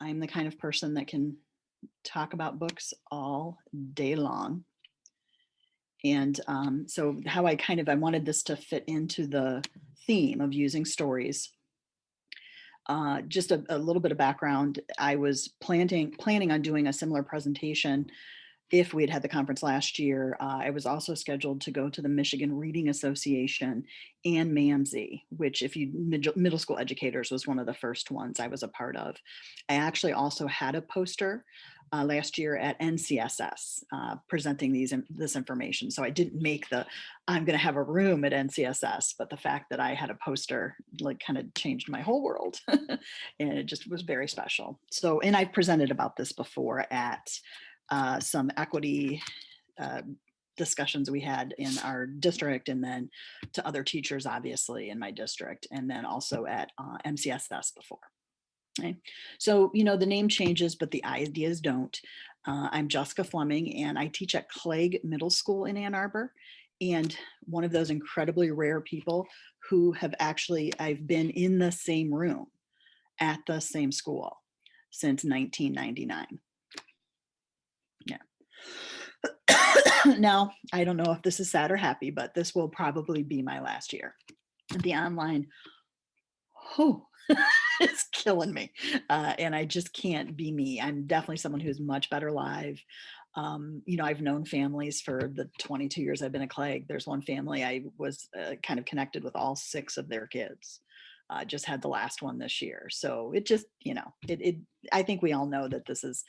I'm the kind of person that can talk about books all day long. And so how I wanted this to fit into the theme of using stories. Just a little bit of background. I was planning on doing a similar presentation if we had had the conference last year. I was also scheduled to go to the Michigan Reading Association and MAMSI, which if you middle school educators was one of the first ones I was a part of. I actually also had a poster last year at NCSS presenting this information. So I didn't make I'm going to have a room at NCSS, but the fact that I had a poster like kind of changed my whole world. And it just was very special. So, and I've presented about this before at some equity discussions we had in our district, and then to other teachers, obviously, in my district, and then also at MCSS before. Okay. So, the name changes, but the ideas don't. I'm Jessica Fleming, and I teach at Clegg Middle School in Ann Arbor, and one of those incredibly rare people who I've been in the same room at the same school since 1999. Yeah. Now, I don't know if this is sad or happy, but this will probably be my last year. The online, it's killing me. And I just can't be me. I'm definitely someone who's much better live. I've known families for the 22 years I've been at Clegg. There's one family I was kind of connected with all 6 of their kids. Just had the last one this year. So it just, I think we all know that this is,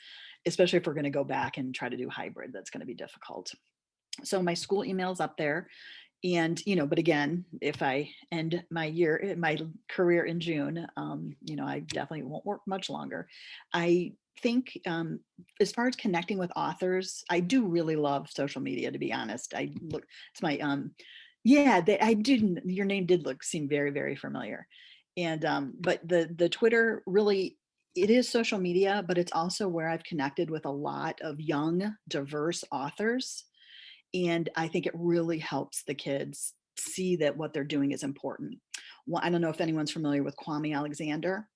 especially if we're going to go back and try to do hybrid, that's going to be difficult. So my school email's up there. And, but again, if I end my career in June, I definitely won't work much longer. I think as far as connecting with authors, I do really love social media, to be honest. It's my, I didn't, your name did seem very, very familiar. And, but the Twitter really, it is social media, but it's also where I've connected with a lot of young, diverse authors. And I think it really helps the kids see that what they're doing is important. Well, I don't know if anyone's familiar with Kwame Alexander,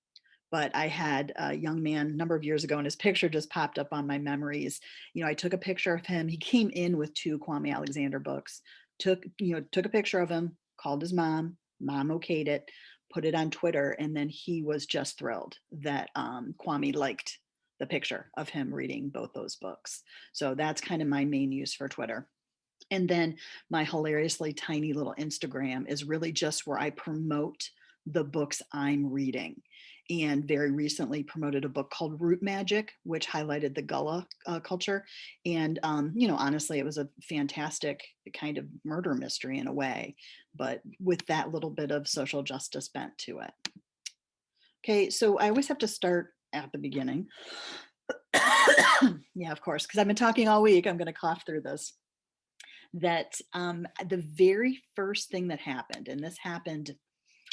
but I had a young man a number of years ago, and his picture just popped up on my memories. I took a picture of him. He came in with 2 Kwame Alexander books, took a picture of him, called his mom okayed it, put it on Twitter, and then he was just thrilled that Kwame liked the picture of him reading both those books. So that's kind of my main use for Twitter. And then my hilariously tiny little Instagram is really just where I promote the books I'm reading. And very recently promoted a book called Root Magic, which highlighted the Gullah culture. And, honestly, it was a fantastic kind of murder mystery in a way, but with that little bit of social justice bent to it. Okay, so I always have to start at the beginning. Yeah, of course, because I've been talking all week. I'm going to cough through this. That the very first thing that happened, and this happened,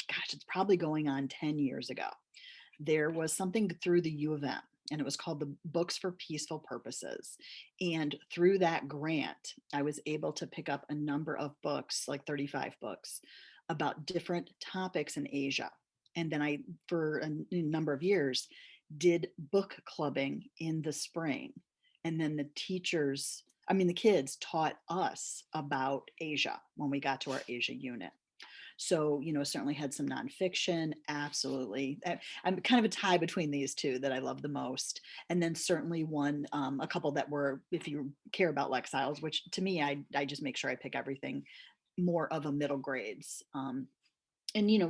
gosh, it's probably going on 10 years ago. There was something through the U of M, and it was called the Books for Peaceful Purposes. And through that grant, I was able to pick up a number of books, like 35 books, about different topics in Asia. And then I, for a number of years, did book clubbing in the spring. And then the kids taught us about Asia when we got to our Asia unit. So, certainly had some nonfiction, absolutely. I'm kind of a tie between these 2 that I love the most. And then certainly a couple that were, if you care about Lexiles, which to me, I just make sure I pick everything more of a middle grades. And,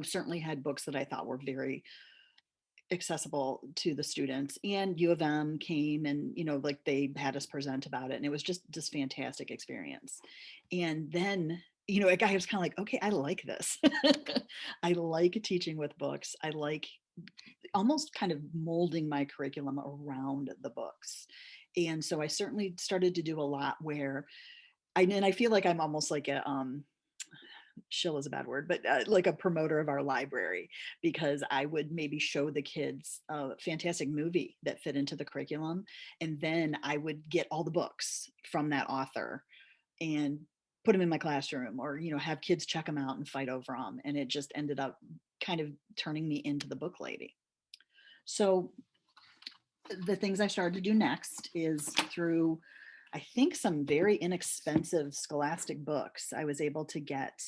certainly had books that I thought were very accessible to the students. And U of M came and, they had us present about it. And it was just this fantastic experience. And then, a guy was kind of like, okay, I like this. I like teaching with books. I like almost kind of molding my curriculum around the books. And so I certainly started to do a lot where I feel like I'm almost like a, shill is a bad word, but like a promoter of our library, because I would maybe show the kids a fantastic movie that fit into the curriculum. And then I would get all the books from that author and put them in my classroom, or, have kids check them out and fight over them. And it just ended up kind of turning me into the book lady. So the things I started to do next is through, I think, some very inexpensive Scholastic books. I was able to get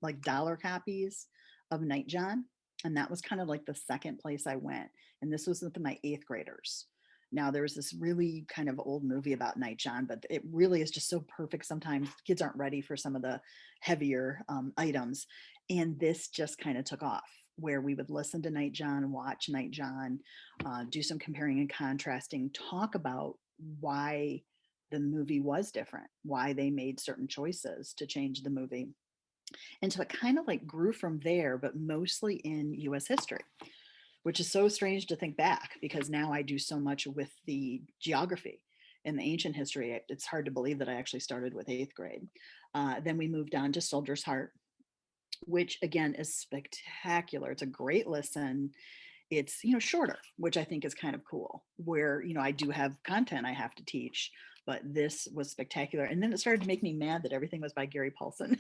like dollar copies of Nightjohn. And that was kind of like the second place I went. And this was with my 8th graders. Now, there was this really kind of old movie about Nightjohn, but it really is just so perfect. Sometimes kids aren't ready for some of the heavier items. And this just kind of took off, where we would listen to Nightjohn, watch Nightjohn, do some comparing and contrasting, talk about why the movie was different, why they made certain choices to change the movie. And so it kind of like grew from there, but mostly in US history, which is so strange to think back, because now I do so much with the geography and the ancient history. It's hard to believe that I actually started with 8th grade. Then we moved on to Soldier's Heart, which again is spectacular. It's a great listen. It's, shorter, which I think is kind of cool, where, I do have content I have to teach, but this was spectacular. And then it started to make me mad that everything was by Gary Paulson.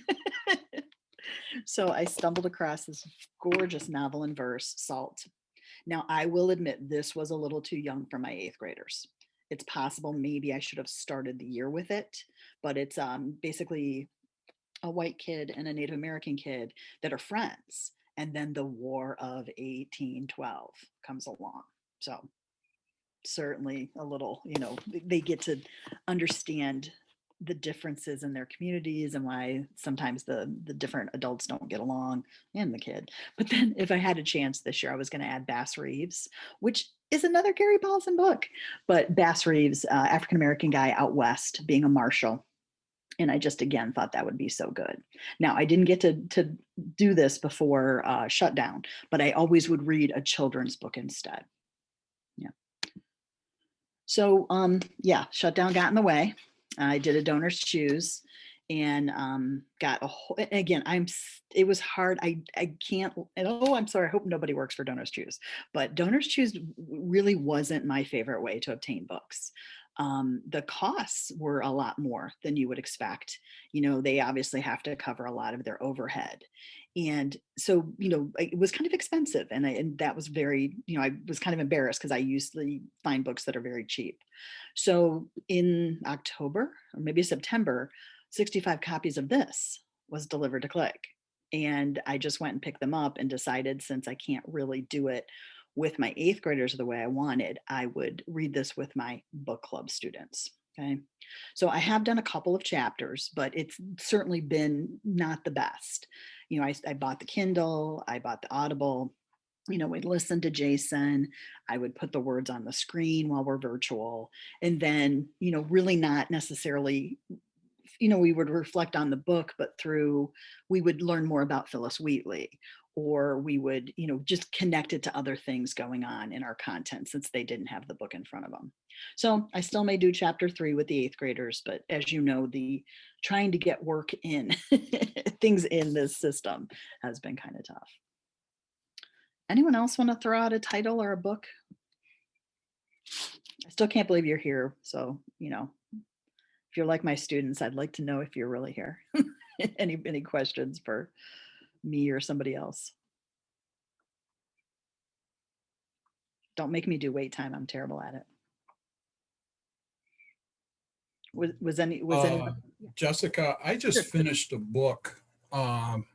So I stumbled across this gorgeous novel in verse, Salt. Now, I will admit this was a little too young for my 8th graders. It's possible maybe I should have started the year with it, but it's basically a white kid and a Native American kid that are friends. And then the War of 1812 comes along. So certainly a little, they get to understand the differences in their communities and why sometimes the different adults don't get along, and the kid. But then if I had a chance this year, I was going to add Bass Reeves, which is another Gary Paulson book. But Bass Reeves, African-American guy out west, being a marshal. And I just, again, thought that would be so good. Now, I didn't get to do this before shutdown, but I always would read a children's book instead. Yeah. So, shutdown got in the way. I did a donor's choose and got a whole, again, it was hard. I can't, I'm sorry. I hope nobody works for donor's choose, but donor's choose really wasn't my favorite way to obtain books. The costs were a lot more than you would expect. They obviously have to cover a lot of their overhead. And so, it was kind of expensive. And that was very, I was kind of embarrassed because I usually find books that are very cheap. So in October or maybe September, 65 copies of this was delivered to Click. And I just went and picked them up and decided, since I can't really do it with my 8th graders the way I wanted, I would read this with my book club students. Okay. So I have done a couple of chapters, but it's certainly been not the best. I bought the Kindle, I bought the Audible, we'd listen to Jason. I would put the words on the screen while we're virtual. And then, really not necessarily, we would reflect on the book, but we would learn more about Phyllis Wheatley, or we would, just connect it to other things going on in our content, since they didn't have the book in front of them. So I still may do chapter 3 with the 8th graders, but as you know, the trying to get work in things in this system has been kind of tough. Anyone else want to throw out a title or a book? I still can't believe you're here. So, if you're like my students, I'd like to know if you're really here. Any questions for me or somebody else? Don't make me do wait time. I'm terrible at it. Was any? Jessica, I just finished a book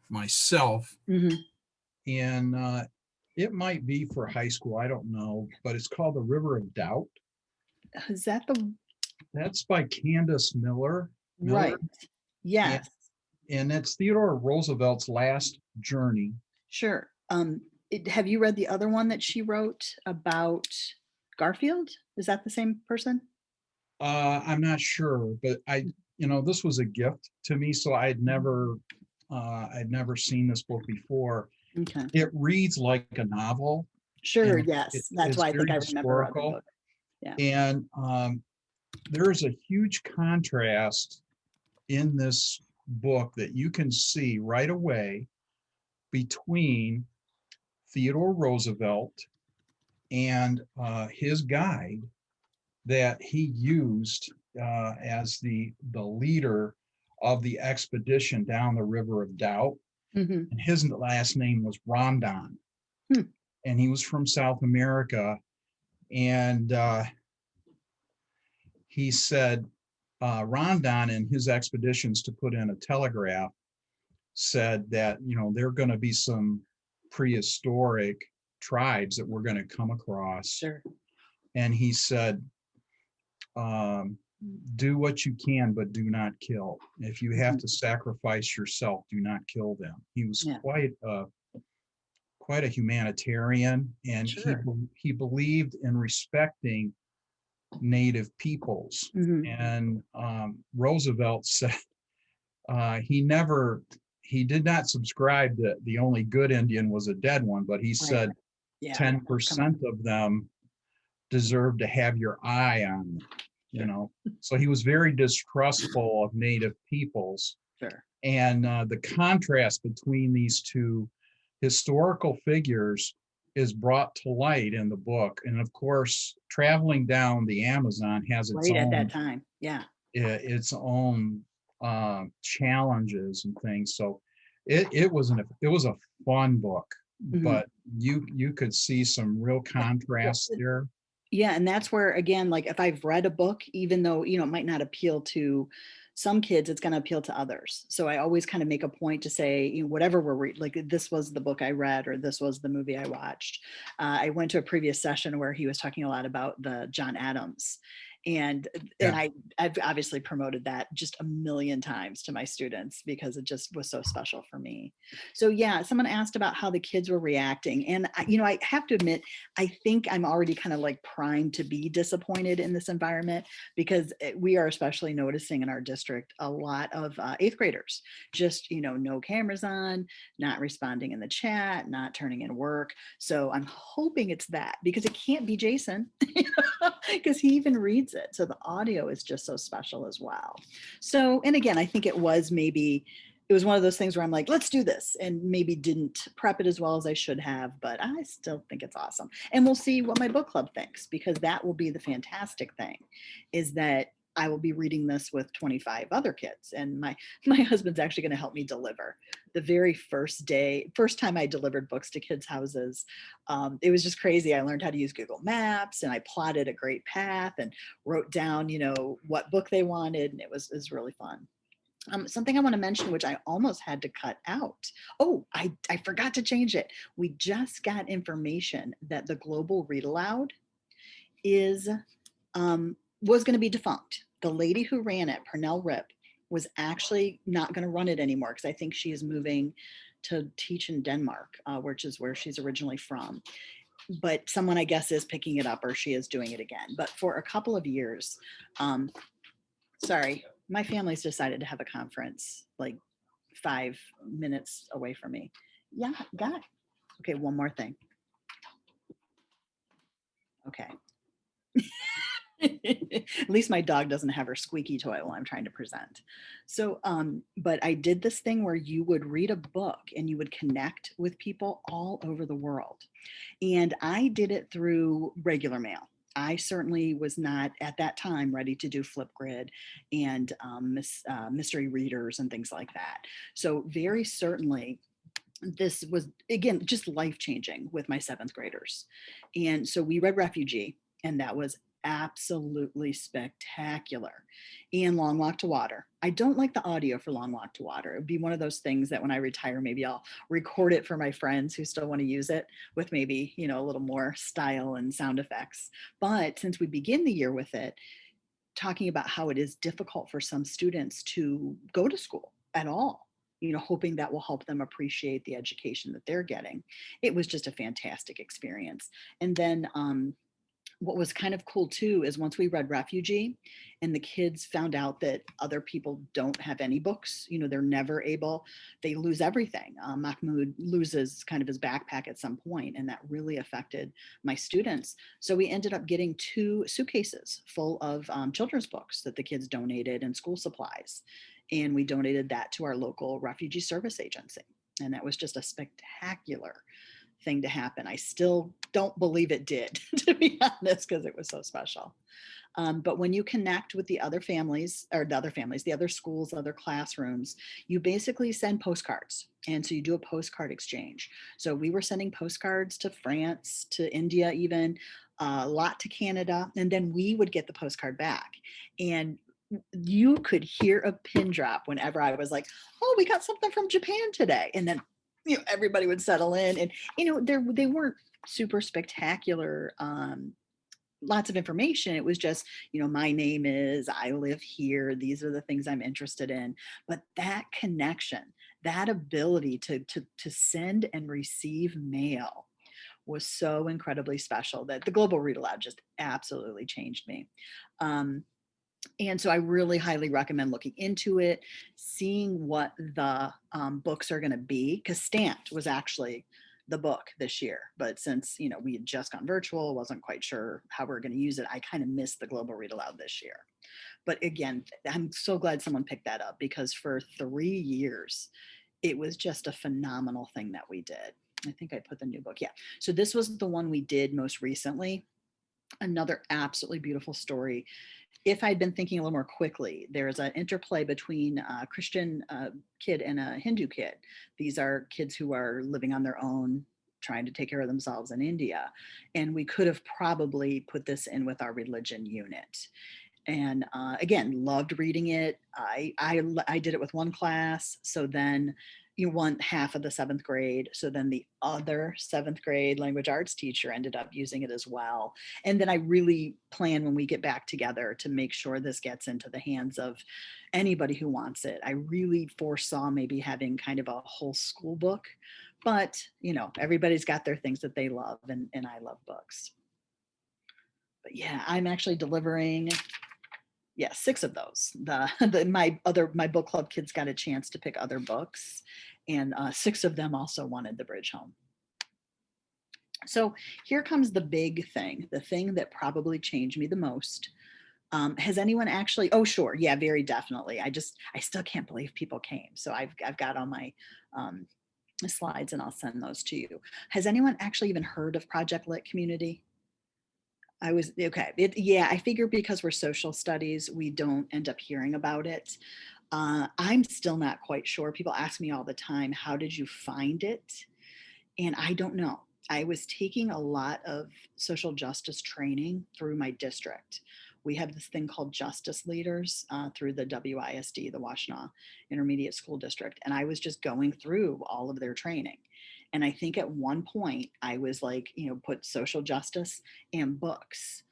myself, and it might be for high school. I don't know, but it's called The River of Doubt. Is that That's by Candace Miller. Right. Yes. And it's Theodore Roosevelt's last journey. Sure. Have you read the other one that she wrote about Garfield? Is that the same person? I'm not sure, but this was a gift to me, so I'd never seen this book before. Okay. It reads like a novel. Sure. Yes. That's why I think I remember the book. Yeah. And there's a huge contrast in this book that you can see right away between Theodore Roosevelt and his guide that he used as the leader of the expedition down the River of Doubt. And his last name was Rondon. And he was from South America. And he said, Rondon in his expeditions to put in a telegraph said that, there are going to be some prehistoric tribes that we're going to come across. Sure. And he said, do what you can, but do not kill. If you have to sacrifice yourself, do not kill them. He was quite a humanitarian, and Sure. he believed in respecting native peoples. And Roosevelt said he did not subscribe that the only good Indian was a dead one, but he said 10% of them deserve to have your eye on them, So he was very distrustful of native peoples. Sure. And the contrast between these two historical figures is brought to light in the book. And of course, traveling down the Amazon has its own at that time. Its own challenges and things. So it was a fun book, but you could see some real contrast there. Yeah, and that's where, again, like if I've read a book, even though, it might not appeal to some kids, it's going to appeal to others. So I always kind of make a point to say, whatever we're reading, like this was the book I read, or this was the movie I watched. I went to a previous session where he was talking a lot about the John Adams. And I've obviously promoted that just a million times to my students because it just was so special for me. So yeah, someone asked about how the kids were reacting. And I have to admit, I think I'm already kind of like primed to be disappointed in this environment, because we are especially noticing in our district a lot of 8th graders, just, no cameras on, not responding in the chat, not turning in work. So I'm hoping it's that, because it can't be Jason, because he even reads it. So the audio is just so special as well. So, and again, I think it was one of those things where I'm like, let's do this, and maybe didn't prep it as well as I should have, but I still think it's awesome. And we'll see what my book club thinks, because that will be the fantastic thing, is that I will be reading this with 25 other kids, and my husband's actually going to help me deliver. The very first time I delivered books to kids' houses, it was just crazy. I learned how to use Google Maps, and I plotted a great path and wrote down, what book they wanted, and it was really fun. Something I want to mention, which I almost had to cut out. Oh, I forgot to change it. We just got information that the Global Read Aloud was going to be defunct. The lady who ran it, Pernell Rip, was actually not going to run it anymore, because I think she is moving to teach in Denmark, which is where she's originally from. But someone, I guess, is picking it up, or she is doing it again. But for a couple of years, sorry, my family's decided to have a conference like 5 minutes away from me. Yeah, got it. Okay, one more thing. Okay. At least my dog doesn't have her squeaky toy while I'm trying to present. So, but I did this thing where you would read a book and you would connect with people all over the world. And I did it through regular mail. I certainly was not at that time ready to do Flipgrid and mystery readers and things like that. So very certainly, this was, again, just life-changing with my 7th graders. And so we read Refugee, and that was absolutely spectacular. And Long Walk to Water. I don't like the audio for Long Walk to Water. It'd be one of those things that when I retire, maybe I'll record it for my friends who still want to use it with maybe, a little more style and sound effects. But since we begin the year with it, talking about how it is difficult for some students to go to school at all, hoping that will help them appreciate the education that they're getting. It was just a fantastic experience. And then what was kind of cool too is once we read Refugee and the kids found out that other people don't have any books, they're never able, they lose everything. Mahmoud loses kind of his backpack at some point, and that really affected my students. So we ended up getting 2 suitcases full of children's books that the kids donated, and school supplies. And we donated that to our local refugee service agency. And that was just a spectacular thing to happen. I still don't believe it did, to be honest, because it was so special. But when you connect with the other families, the other schools, other classrooms, you basically send postcards. And so you do a postcard exchange. So we were sending postcards to France, to India even, a lot to Canada, and then we would get the postcard back. And you could hear a pin drop whenever I was like, oh, we got something from Japan today. And then, everybody would settle in, and, they weren't super spectacular, lots of information. It was just, my name is, I live here, these are the things I'm interested in. But that connection, that ability to send and receive mail was so incredibly special that the global read aloud just absolutely changed me. And so I really highly recommend looking into it, seeing what the books are going to be, because Stamped was actually the book this year. But since, we had just gone virtual, wasn't quite sure how we are going to use it, I kind of missed the global read aloud this year. But again, I'm so glad someone picked that up, because for 3 years, it was just a phenomenal thing that we did. I think I put the new book. Yeah. So this was the one we did most recently. Another absolutely beautiful story. If I'd been thinking a little more quickly, there's an interplay between a Christian kid and a Hindu kid. These are kids who are living on their own, trying to take care of themselves in India. And we could have probably put this in with our religion unit. And again, loved reading it. I did it with one class. So then you want half of the 7th grade. So then the other 7th grade language arts teacher ended up using it as well. And then I really plan, when we get back together, to make sure this gets into the hands of anybody who wants it. I really foresaw maybe having kind of a whole school book, but everybody's got their things that they love, and I love books. But yeah, I'm actually delivering 6 of those. My book club kids got a chance to pick other books, and 6 of them also wanted the bridge home. So here comes the big thing, the thing that probably changed me the most. Has anyone actually? Oh, sure, yeah, very definitely. I still can't believe people came. So I've got all my slides, and I'll send those to you. Has anyone actually even heard of Project Lit Community? I was okay. I figure because we're social studies, we don't end up hearing about it. I'm still not quite sure. People ask me all the time, how did you find it? And I don't know. I was taking a lot of social justice training through my district. We have this thing called Justice Leaders through the WISD, the Washtenaw Intermediate School District. And I was just going through all of their training. And I think at one point I was like, put social justice and books.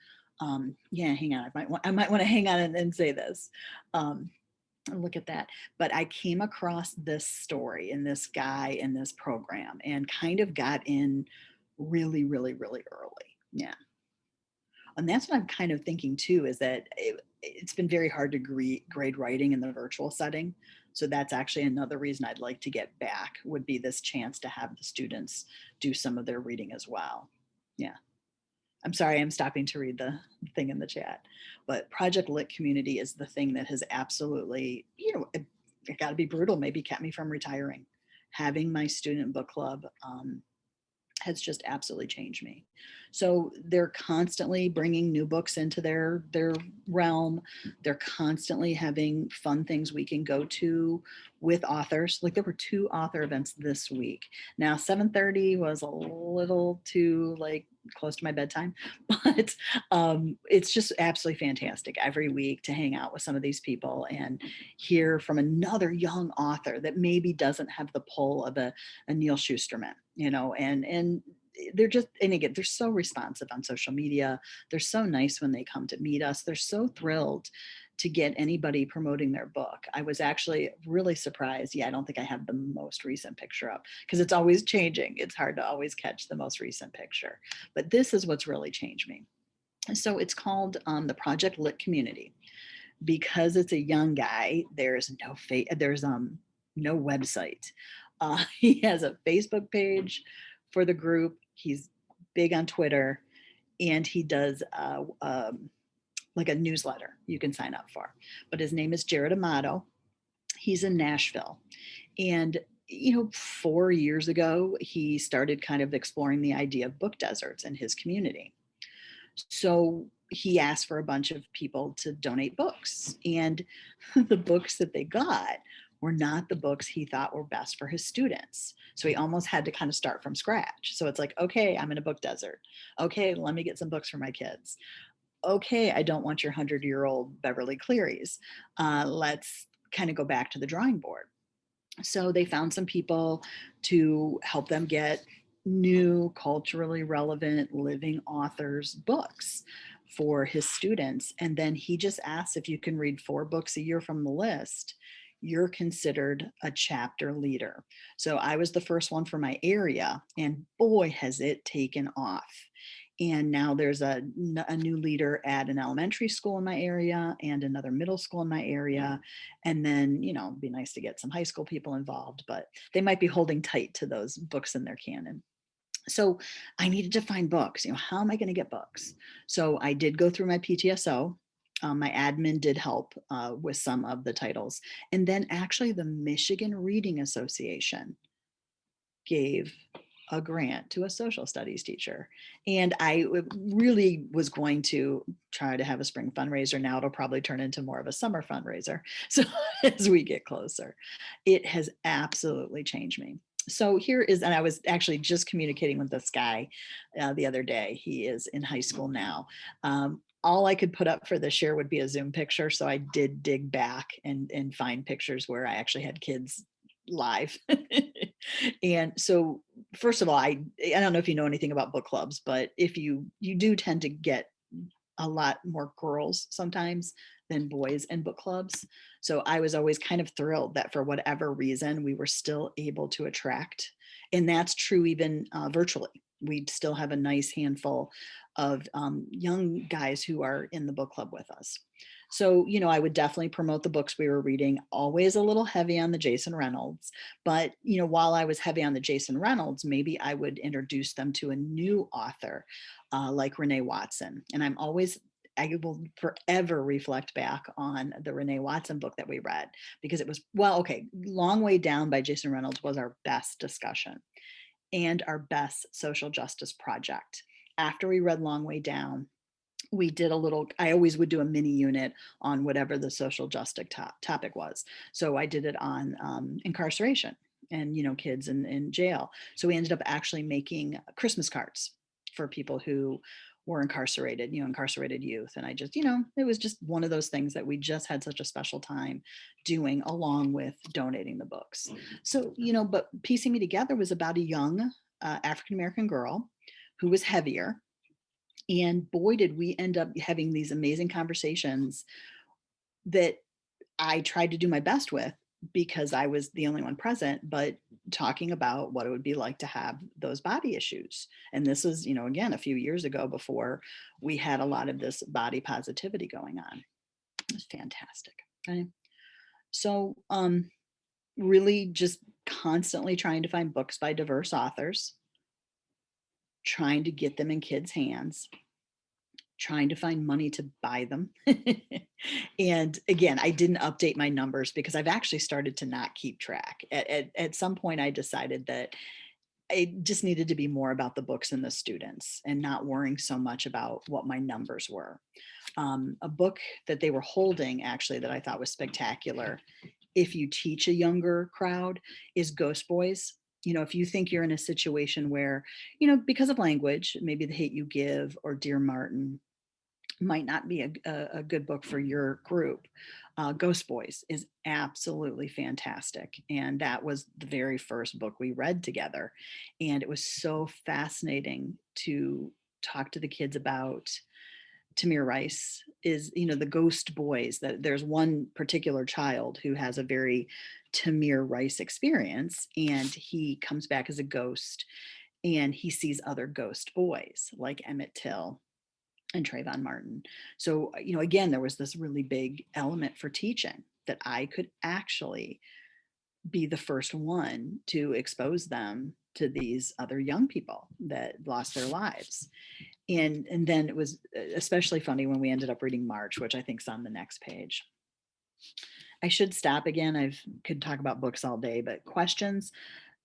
Hang on. I might want to hang on and say this. Look at that. But I came across this story and this guy in this program, and kind of got in really, really, really early. Yeah. And that's what I'm kind of thinking too, is that it's been very hard to grade writing in the virtual setting. So that's actually another reason I'd like to get back, would be this chance to have the students do some of their reading as well. Yeah. I'm sorry, I'm stopping to read the thing in the chat. But Project Lit Community is the thing that has absolutely, it got to be brutal, maybe kept me from retiring. Having my student book club has just absolutely changed me. So they're constantly bringing new books into their realm. They're constantly having fun things we can go to with authors. Like there were 2 author events this week. Now 7:30 was a little too close to my bedtime, but it's just absolutely fantastic every week to hang out with some of these people and hear from another young author that maybe doesn't have the pull of a Neil Shusterman, and they're just, and again, they're so responsive on social media. They're so nice when they come to meet us. They're so thrilled to get anybody promoting their book. I was actually really surprised. Yeah, I don't think I have the most recent picture up, because it's always changing. It's hard to always catch the most recent picture. But this is what's really changed me. So it's called the Project Lit Community. Because it's a young guy, there's no website. He has a Facebook page for the group. He's big on Twitter, and he does like a newsletter you can sign up for. But his name is Jared Amato. He's in Nashville. And 4 years ago, he started kind of exploring the idea of book deserts in his community. So he asked for a bunch of people to donate books. And the books that they got were not the books he thought were best for his students. So he almost had to kind of start from scratch. So it's like, okay, I'm in a book desert. Okay, let me get some books for my kids. Okay, I don't want your 100-year-old Beverly Clearys. Let's kind of go back to the drawing board. So they found some people to help them get new, culturally relevant, living authors' books for his students. And then he just asked, if you can read 4 books a year from the list, you're considered a chapter leader. So I was the first one for my area, and boy, has it taken off. And now there's a new leader at an elementary school in my area and another middle school in my area. And then, it'd be nice to get some high school people involved, but they might be holding tight to those books in their canon. So I needed to find books. How am I going to get books? So I did go through my PTSO. My admin did help with some of the titles. And then actually the Michigan Reading Association gave a grant to a social studies teacher. And I really was going to try to have a spring fundraiser. Now it'll probably turn into more of a summer fundraiser. So as we get closer, it has absolutely changed me. So here is, and I was actually just communicating with this guy the other day. He is in high school now. All I could put up for this year would be a Zoom picture. So I did dig back and find pictures where I actually had kids live. And so first of all, I don't know if you know anything about book clubs, but if you do tend to get a lot more girls sometimes than boys in book clubs. So I was always kind of thrilled that for whatever reason, we were still able to attract. And that's true even virtually. We still have a nice handful of young guys who are in the book club with us. So, I would definitely promote the books we were reading, always a little heavy on the Jason Reynolds. But, while I was heavy on the Jason Reynolds, maybe I would introduce them to a new author like Renee Watson. And I will forever reflect back on the Renee Watson book that we read, because it was, Long Way Down by Jason Reynolds was our best discussion and our best social justice project. After we read Long Way Down, we did I always would do a mini unit on whatever the social justice topic was. So I did it on incarceration and, kids in jail. So we ended up actually making Christmas cards for people who were incarcerated, incarcerated youth. And I just, it was just one of those things that we just had such a special time doing, along with donating the books. So, but piecing me together was about a young African-American girl who was heavier. And boy, did we end up having these amazing conversations that I tried to do my best with, because I was the only one present, but talking about what it would be like to have those body issues. And this was, again, a few years ago, before we had a lot of this body positivity going on. It was fantastic. Okay. So really just constantly trying to find books by diverse authors, trying to get them in kids' hands, trying to find money to buy them. And again, I didn't update my numbers because I've actually started to not keep track. At some point, I decided that I just needed to be more about the books and the students and not worrying so much about what my numbers were. A book that they were holding, actually, that I thought was spectacular, if you teach a younger crowd, is Ghost Boys. If you think you're in a situation where, because of language, maybe The Hate You Give or Dear Martin might not be a good book for your group. Ghost Boys is absolutely fantastic. And that was the very first book we read together. And it was so fascinating to talk to the kids about. Tamir Rice is, the ghost boys. That there's one particular child who has a very Tamir Rice experience, and he comes back as a ghost, and he sees other ghost boys like Emmett Till and Trayvon Martin. So, again, there was this really big element for teaching that I could actually be the first one to expose them to these other young people that lost their lives. And then it was especially funny when we ended up reading March, which I think is on the next page. I should stop again. I could talk about books all day, but questions,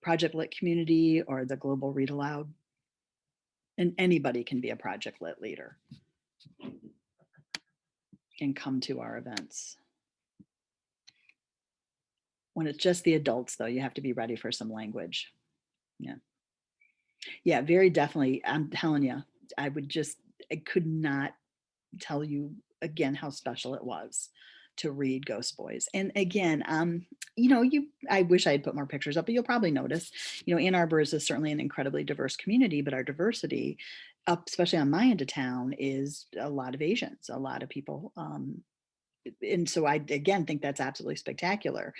Project Lit Community or the Global Read Aloud, and anybody can be a Project Lit leader and come to our events. When it's just the adults, though, you have to be ready for some language. Yeah. Yeah, very definitely. I'm telling you, I could not tell you again how special it was to read Ghost Boys. And again, I wish I had put more pictures up, but you'll probably notice, Ann Arbor is certainly an incredibly diverse community, but our diversity, up especially on my end of town, is a lot of Asians, a lot of people. And so I again think that's absolutely spectacular.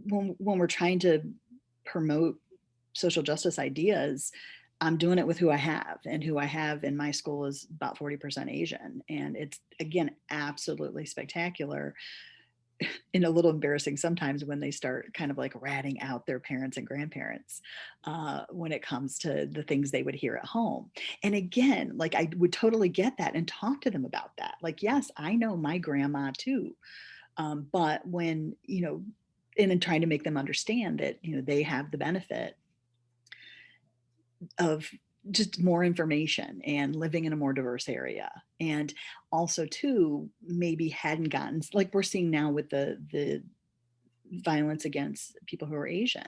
When we're trying to promote social justice ideas, I'm doing it with who I have, and who I have in my school is about 40% Asian. And it's, again, absolutely spectacular and a little embarrassing sometimes when they start kind of like ratting out their parents and grandparents when it comes to the things they would hear at home. And again, like, I would totally get that and talk to them about that. Like, yes, I know my grandma too. But when, and in trying to make them understand that, they have the benefit of just more information and living in a more diverse area. And also too, maybe hadn't gotten, like we're seeing now with the violence against people who are Asian.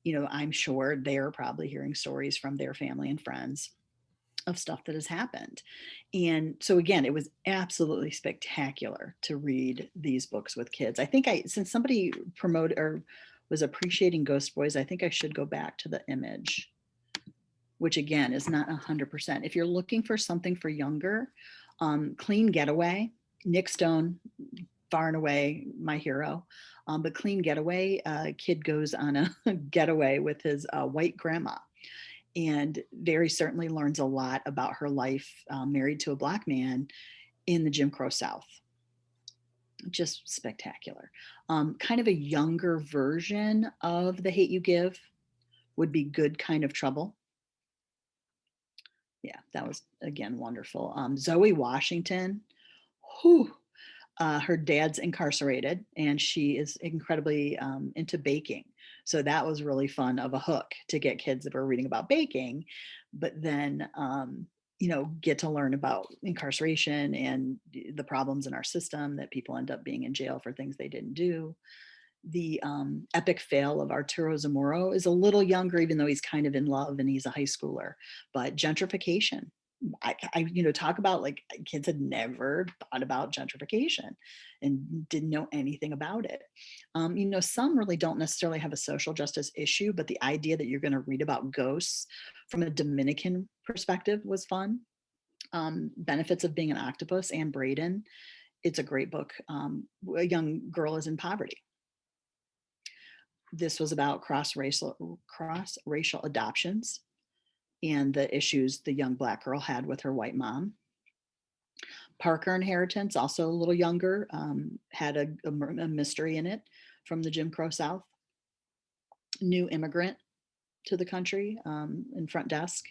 I'm sure they're probably hearing stories from their family and friends of stuff that has happened. And so again, it was absolutely spectacular to read these books with kids. I think since somebody promoted or was appreciating Ghost Boys, I think I should go back to the image, which again is not 100%. If you're looking for something for younger, Clean Getaway, Nick Stone, far and away my hero. But Clean Getaway, a kid goes on a getaway with his white grandma, and very certainly learns a lot about her life married to a Black man in the Jim Crow South. Just spectacular. Kind of a younger version of The Hate U Give would be Good Kind of Trouble. Yeah, that was, again, wonderful. Zoe Washington, whew, her dad's incarcerated and she is incredibly into baking. So that was really fun, of a hook to get kids that were reading about baking, but then, get to learn about incarceration and the problems in our system, that people end up being in jail for things they didn't do. The epic fail of Arturo Zamora is a little younger, even though he's kind of in love and he's a high schooler. But gentrification, talk about, like, kids had never thought about gentrification and didn't know anything about it. Some really don't necessarily have a social justice issue, but the idea that you're going to read about ghosts from a Dominican perspective was fun. Benefits of Being an Octopus, Anne Braden. It's a great book. A young girl is in poverty. This was about cross-racial adoptions and the issues the young Black girl had with her white mom. Parker Inheritance, also a little younger, had a mystery in it from the Jim Crow South. New immigrant to the country, in Front Desk.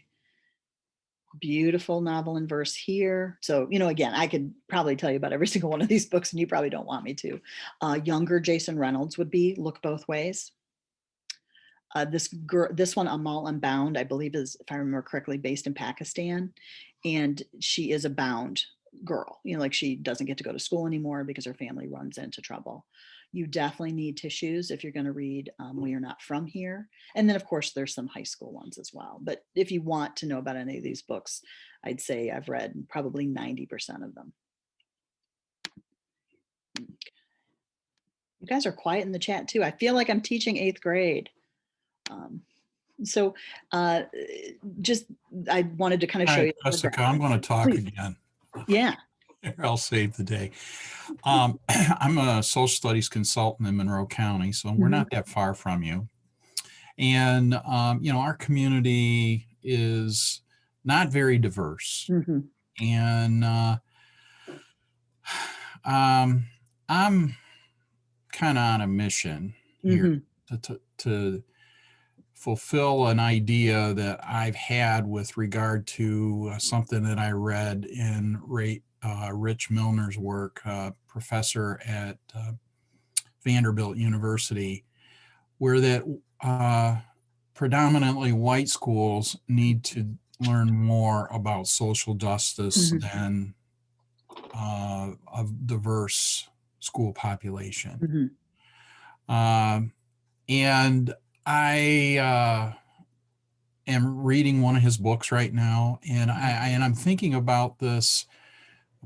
Beautiful novel in verse here. So, again, I could probably tell you about every single one of these books, and you probably don't want me to. Younger Jason Reynolds would be Look Both Ways. This one, Amal Unbound, I believe is, if I remember correctly, based in Pakistan. And she is a bound girl, like she doesn't get to go to school anymore because her family runs into trouble. You definitely need tissues if you're going to read We Are Not From Here. And then, of course, there's some high school ones as well. But if you want to know about any of these books, I'd say I've read probably 90% of them. You guys are quiet in the chat too. I feel like I'm teaching 8th grade. So just, I wanted to kind of show you. Jessica, I'm going to talk again. Yeah. I'll save the day. I'm a social studies consultant in Monroe County, so we're not that far from you. And, our community is not very diverse. And I'm kind of on a mission here to fulfill an idea that I've had with regard to something that I read in Rich Milner's work, professor at Vanderbilt University, where that predominantly white schools need to learn more about social justice than a diverse school population. And I am reading one of his books right now, and I'm thinking about this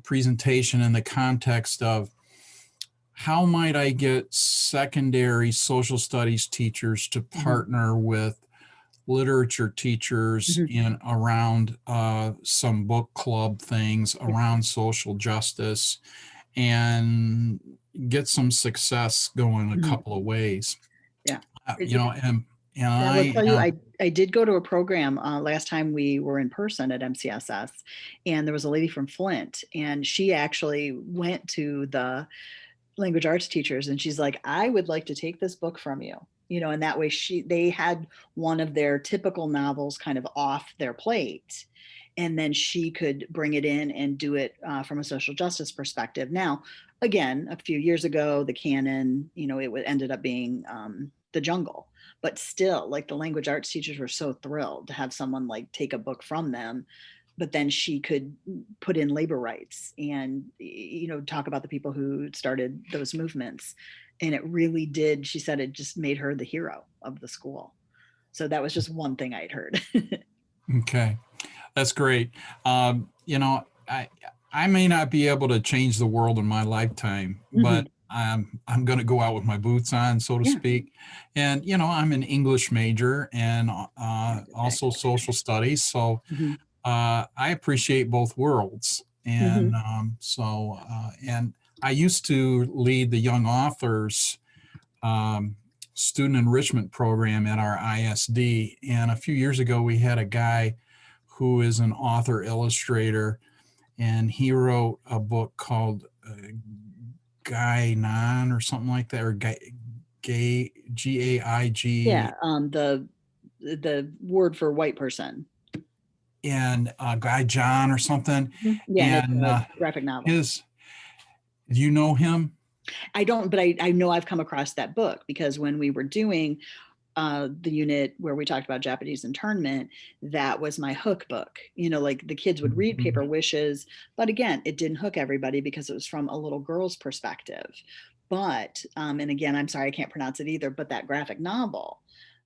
presentation in the context of how might I get secondary social studies teachers to partner with literature teachers in around some book club things around social justice, and get some success going a couple of ways. Yeah. And I will I tell you, am, I did go to a program last time we were in person at MCSS, and there was a lady from Flint, and she actually went to the language arts teachers, and she's like, I would like to take this book from you, and that way they had one of their typical novels kind of off their plate, and then she could bring it in and do it from a social justice perspective. Now, again, a few years ago, the canon, it ended up being The Jungle, but still, like, the language arts teachers were so thrilled to have someone like take a book from them, but then she could put in labor rights and talk about the people who started those movements. And it really did, she said, it just made her the hero of the school. So that was just one thing I'd heard. okay, that's great. I may not be able to change the world in my lifetime, but I'm going to go out with my boots on, so to Yeah. speak. And I'm an English major and also social studies, so I appreciate both worlds. And and I used to lead the young authors student enrichment program at our ISD. And a few years ago, we had a guy who is an author illustrator, and he wrote a book called Guy Non or something like that, or Gaig, Gaig. Yeah. The word for white person. And Guy John or something. Yeah. And it's a graphic novel. Do you know him? I don't, but I know I've come across that book because when we were doing the unit where we talked about Japanese internment, that was my hook book. Like, the kids would read Paper Wishes, but again, it didn't hook everybody because it was from a little girl's perspective. But, and again, I'm sorry, I can't pronounce it either, but that graphic novel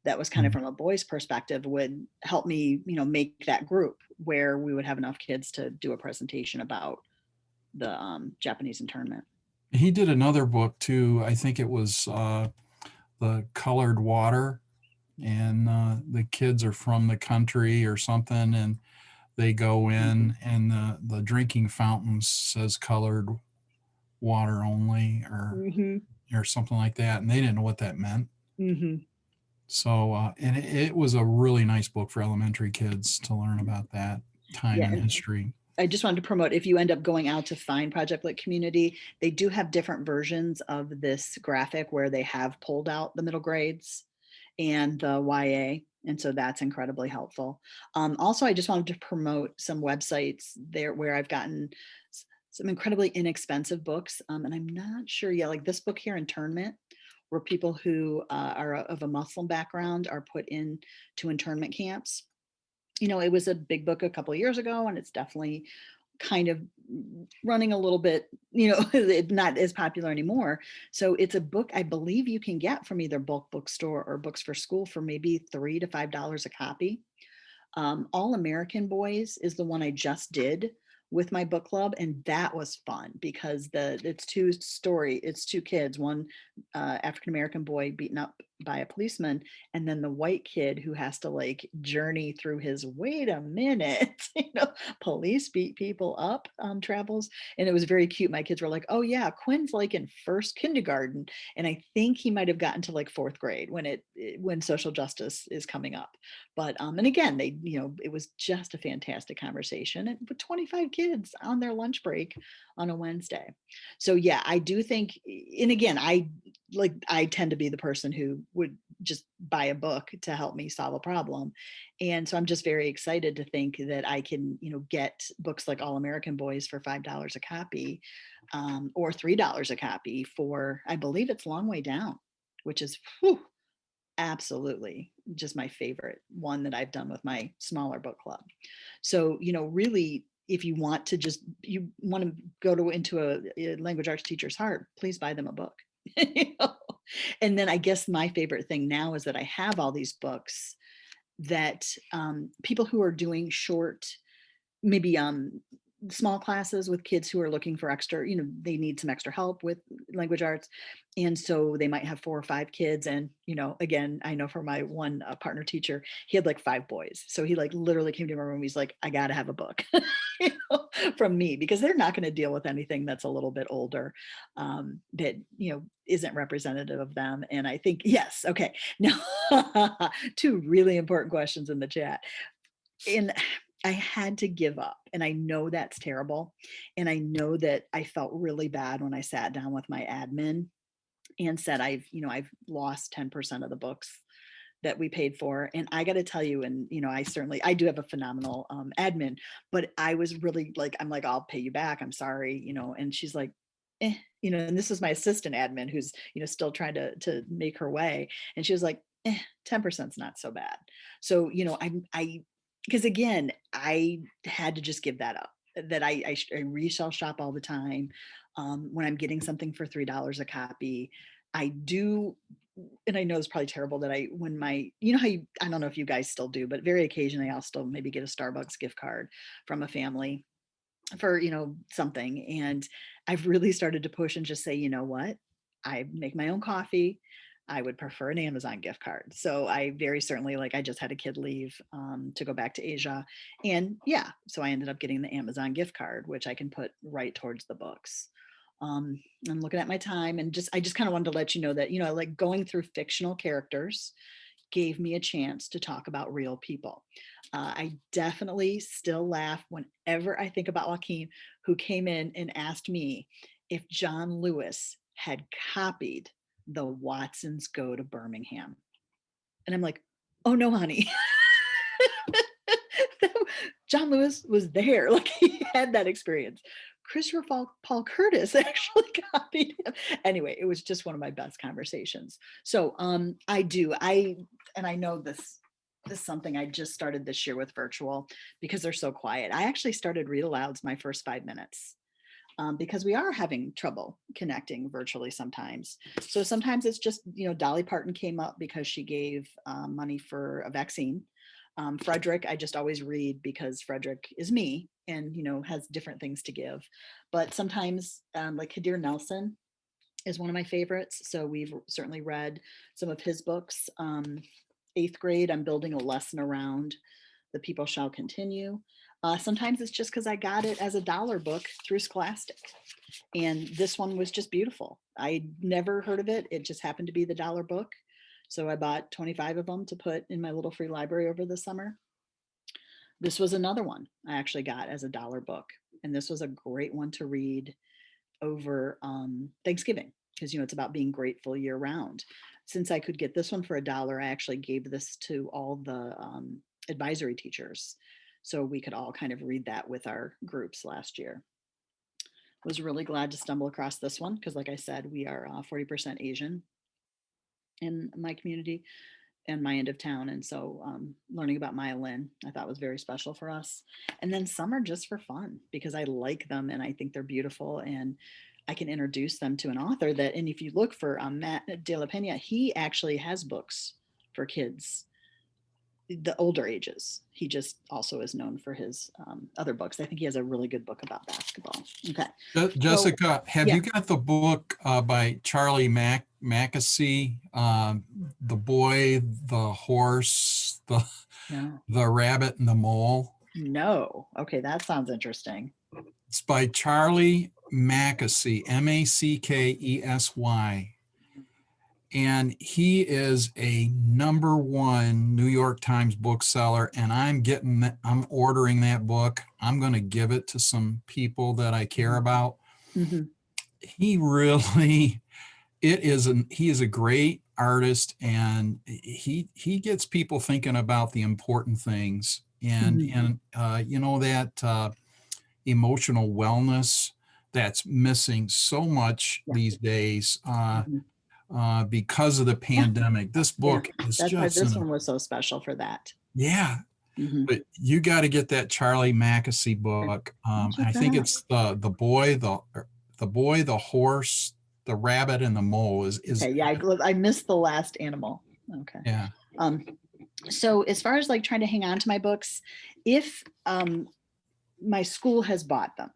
that was kind of from a boy's perspective would help me, make that group where we would have enough kids to do a presentation about the Japanese internment. He did another book too. I think it was The Colored Water, and the kids are from the country or something, and they go in and the drinking fountain says colored water only, or something like that, and they didn't know what that meant. So and it was a really nice book for elementary kids to learn about that time in history. I just wanted to promote, if you end up going out to find Project Lit Community, they do have different versions of this graphic where they have pulled out the middle grades and the YA. And so that's incredibly helpful. Also, I just wanted to promote some websites there where I've gotten some incredibly inexpensive books. And I'm not sure yet, like this book here, Internment, where people who are of a Muslim background are put into internment camps. It was a big book a couple of years ago, and it's definitely kind of running a little bit, not as popular anymore. So it's a book I believe you can get from either bulk bookstore or Books for School for maybe $3 to $5 a copy. All American Boys is the one I just did with my book club, and that was fun because it's two kids, one African-American boy beaten up by a policeman, and then the white kid who has to like journey through his wait a minute police beat people up travels. And it was very cute. My kids were like, oh yeah, Quinn's like in first kindergarten, and I think he might have gotten to like fourth grade when social justice is coming up. But and again, it was just a fantastic conversation, and with 25 kids on their lunch break on a Wednesday. So yeah, I do think, and again, I tend to be the person who would just buy a book to help me solve a problem. And so I'm just very excited to think that I can, get books like All American Boys for $5 a copy, or $3 a copy for, I believe it's Long Way Down, which is absolutely just my favorite one that I've done with my smaller book club. So, really, if you want to go into a language arts teacher's heart, please buy them a book. You know? And then I guess my favorite thing now is that I have all these books that people who are doing short, maybe small classes with kids who are looking for extra, they need some extra help with language arts. And so they might have 4 or 5 kids. And, again, I know for my one partner teacher, he had like 5 boys. So he like literally came to my room. He's like, I got to have a book from me, because they're not going to deal with anything that's a little bit older, that, isn't representative of them. And I think, yes. Okay. Now, 2 really important questions in the chat. And I had to give up, and I know that's terrible. And I know that I felt really bad when I sat down with my admin and said, I've lost 10% of the books that we paid for. And I got to tell you, and, I do have a phenomenal admin, but I was really like, I'm like, I'll pay you back. I'm sorry, and she's like, and this is my assistant admin who's, still trying to make her way. And she was like, 10% is not so bad. So, because again, I had to just give that up, that I resell shop all the time. When I'm getting something for $3 a copy, I do. And I know it's probably terrible that when I don't know if you guys still do, but very occasionally I'll still maybe get a Starbucks gift card from a family for, something. And I've really started to push and just say, you know what, I make my own coffee. I would prefer an Amazon gift card. So I very certainly, like, I just had a kid leave to go back to Asia. And yeah, so I ended up getting the Amazon gift card, which I can put right towards the books. I'm looking at my time, and I just kind of wanted to let you know that, like, going through fictional characters gave me a chance to talk about real people. I definitely still laugh whenever I think about Joaquin, who came in and asked me if John Lewis had copied The Watsons Go to Birmingham. And I'm like, oh no, honey. John Lewis was there. Like, he had that experience. Christopher Paul Curtis actually copied him. Anyway, it was just one of my best conversations. So I know this is something I just started this year with virtual, because they're so quiet. I actually started read alouds my first 5 minutes. Because we are having trouble connecting virtually sometimes. So sometimes it's just, Dolly Parton came up because she gave money for a vaccine. Frederick, I just always read because Frederick is me and, has different things to give. But sometimes like Kadir Nelson is one of my favorites. So we've certainly read some of his books. 8th grade, I'm building a lesson around The People Shall Continue. Sometimes it's just because I got it as a $1 book through Scholastic. And this one was just beautiful. I never heard of it. It just happened to be the $1 book. So I bought 25 of them to put in my little free library over the summer. This was another one I actually got as a $1 book. And this was a great one to read over Thanksgiving, because, it's about being grateful year round. Since I could get this one for $1, I actually gave this to all the advisory teachers, so we could all kind of read that with our groups last year. Was really glad to stumble across this one, because like I said, we are 40% Asian in my community and my end of town. And so learning about Maya Lin, I thought was very special for us. And then some are just for fun, because I like them and I think they're beautiful, and I can introduce them to an author that, and if you look for Matt De La Pena, he actually has books for kids, the older ages. He just also is known for his other books. I think he has a really good book about basketball. Okay. Jessica, have yeah. you got the book by Charlie Mackesy, The Boy, the Horse, the Rabbit, and the Mole? No. Okay, that sounds interesting. It's by Charlie Mackesy, Mackesy. And he is a #1 New York Times bookseller, and I'm ordering that book. I'm going to give it to some people that I care about. Mm-hmm. He is a great artist, and he gets people thinking about the important things, and that emotional wellness that's missing so much these days. Because of the pandemic. This book is that's just why this one was so special for that. Yeah. Mm-hmm. But you got to get that Charlie Mackesy book. I think it's the boy, the horse, the rabbit and the mole is Okay, yeah, I missed the last animal. Okay. yeah. So as far as like trying to hang on to my books, if my school has bought them,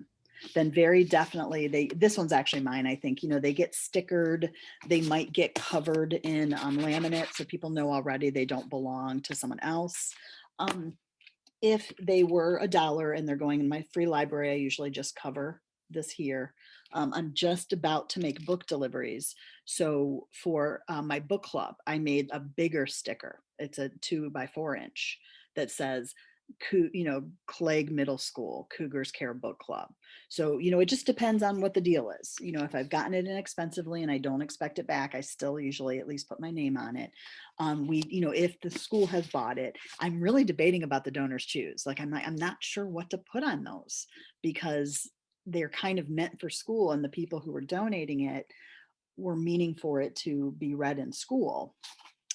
then very definitely this one's actually mine, I think. They get stickered, they might get covered in laminate, so people know already they don't belong to someone else. If they were $1 and they're going in my free library, I usually just cover this here. I'm just about to make book deliveries. So for my book club, I made a bigger sticker. It's a 2x4 inch that says, Clegg Middle School, Cougars Care Book Club. So, it just depends on what the deal is. If I've gotten it inexpensively and I don't expect it back, I still usually at least put my name on it. If the school has bought it, I'm really debating about the donors choose. Like, I'm not sure what to put on those, because they're kind of meant for school, and the people who were donating it were meaning for it to be read in school.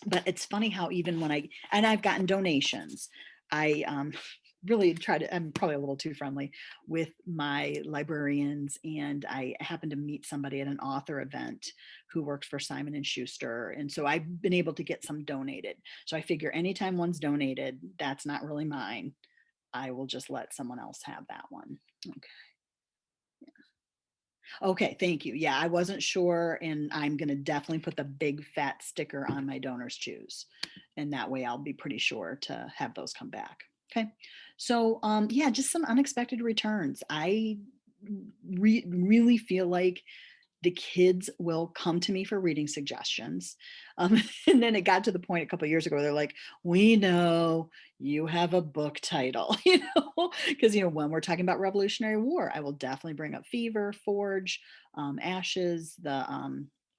But it's funny how even when I've gotten donations, I really I'm probably a little too friendly with my librarians, and I happened to meet somebody at an author event who works for Simon and Schuster, and so I've been able to get some donated. So I figure anytime one's donated, that's not really mine. I will just let someone else have that one. Okay. Okay, thank you. Yeah, I wasn't sure, and I'm going to definitely put the big fat sticker on my donors choose, and that way I'll be pretty sure to have those come back. Okay, so yeah, just some unexpected returns. I really feel like the kids will come to me for reading suggestions. And then it got to the point a couple of years ago, they're like, we know you have a book title, because, when we're talking about Revolutionary War, I will definitely bring up Fever, Forge, Ashes,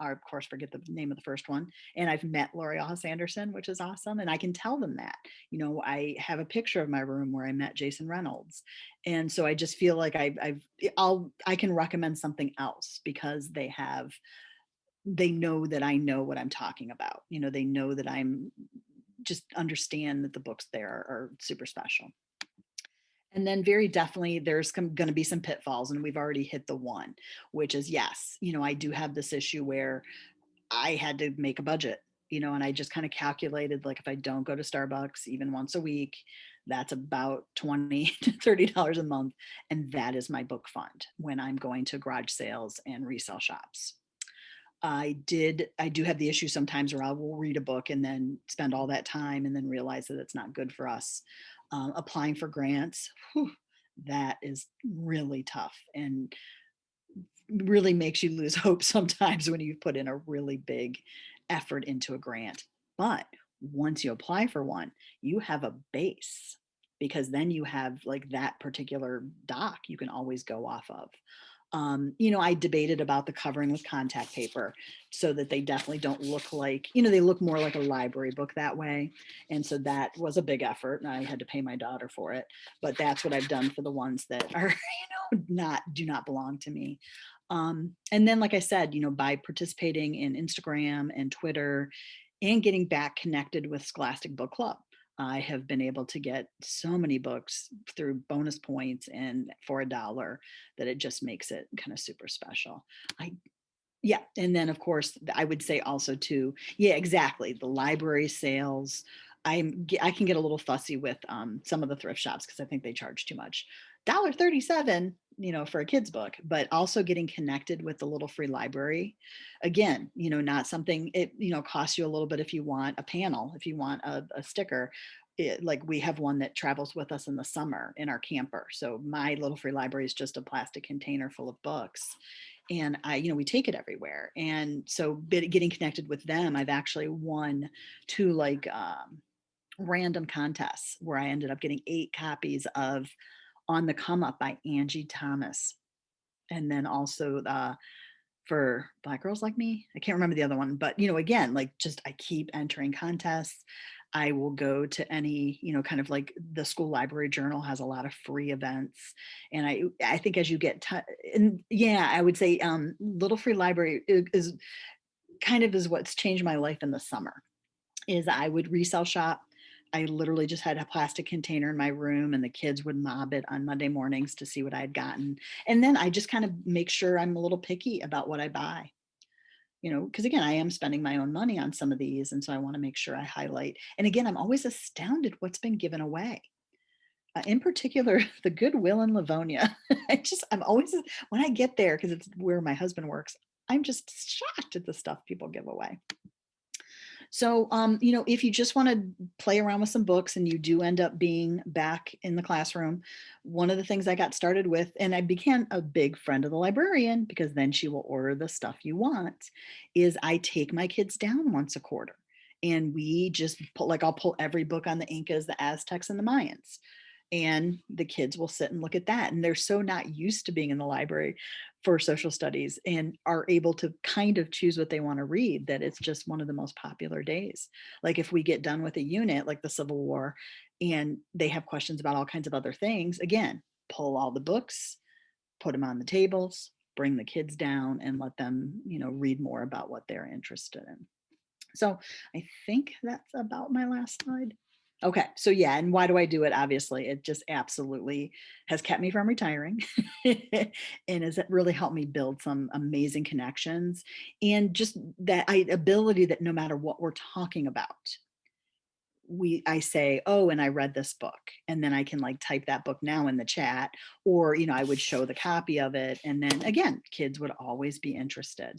I of course forget the name of the first one. And I've met L'Oreal Sanderson, which is awesome. And I can tell them that, I have a picture of my room where I met Jason Reynolds. And so I just feel like I can recommend something else, because they know that I know what I'm talking about. They know that I'm just understand that the books there are super special. And then very definitely there's going to be some pitfalls, and we've already hit the one, which is, yes, I do have this issue where I had to make a budget, and I just kind of calculated, like, if I don't go to Starbucks even once a week, that's about $20 to $30 a month. And that is my book fund when I'm going to garage sales and resale shops. I do have the issue sometimes where I will read a book and then spend all that time and then realize that it's not good for us. Applying for grants, that is really tough and really makes you lose hope sometimes when you put in a really big effort into a grant. But once you apply for one, you have a base, because then you have like that particular doc you can always go off of. I debated about the covering with contact paper so that they definitely don't look like, they look more like a library book that way. And so that was a big effort, and I had to pay my daughter for it. But that's what I've done for the ones that are, do not belong to me. And then, like I said, by participating in Instagram and Twitter and getting back connected with Scholastic Book Club, I have been able to get so many books through bonus points and for $1 that it just makes it kind of super special. Yeah. And then of course I would say also too, yeah, exactly. The library sales. I can get a little fussy with some of the thrift shops, because I think they charge too much. $1.37, for a kid's book, but also getting connected with the little free library. Again, not something, it, costs you a little bit if you want a panel, if you want a sticker. Like we have one that travels with us in the summer in our camper. So my little free library is just a plastic container full of books. And we take it everywhere. And so getting connected with them, I've actually won 2 like random contests where I ended up getting 8 copies of On the Come Up by Angie Thomas. And then also for Black Girls Like Me, I can't remember the other one, but again, like, just I keep entering contests. I will go to any, kind of like the school library journal has a lot of free events. And I think as you get, and yeah, I would say Little Free Library is kind of is what's changed my life in the summer. Is I would resell shop. I literally just had a plastic container in my room, and the kids would mob it on Monday mornings to see what I had gotten. And then I just kind of make sure I'm a little picky about what I buy. because again, I am spending my own money on some of these. And so I want to make sure I highlight. And again, I'm always astounded what's been given away. In particular, the Goodwill in Livonia. I'm always, when I get there, because it's where my husband works, I'm just shocked at the stuff people give away. So, if you just want to play around with some books and you do end up being back in the classroom, one of the things I got started with, and I became a big friend of the librarian because then she will order the stuff you want, is I take my kids down once a quarter. And we just I'll pull every book on the Incas, the Aztecs, and the Mayans. And the kids will sit and look at that. And they're so not used to being in the library for social studies and are able to kind of choose what they want to read, that it's just one of the most popular days. Like if we get done with a unit like the Civil War and they have questions about all kinds of other things, again, pull all the books, put them on the tables, bring the kids down and let them, read more about what they're interested in. So I think that's about my last slide. Okay, so yeah, and why do I do it? Obviously, it just absolutely has kept me from retiring and has really helped me build some amazing connections and just that ability that no matter what we're talking about, I say, oh, and I read this book, and then I can type that book now in the chat, or I would show the copy of it, and then again, kids would always be interested.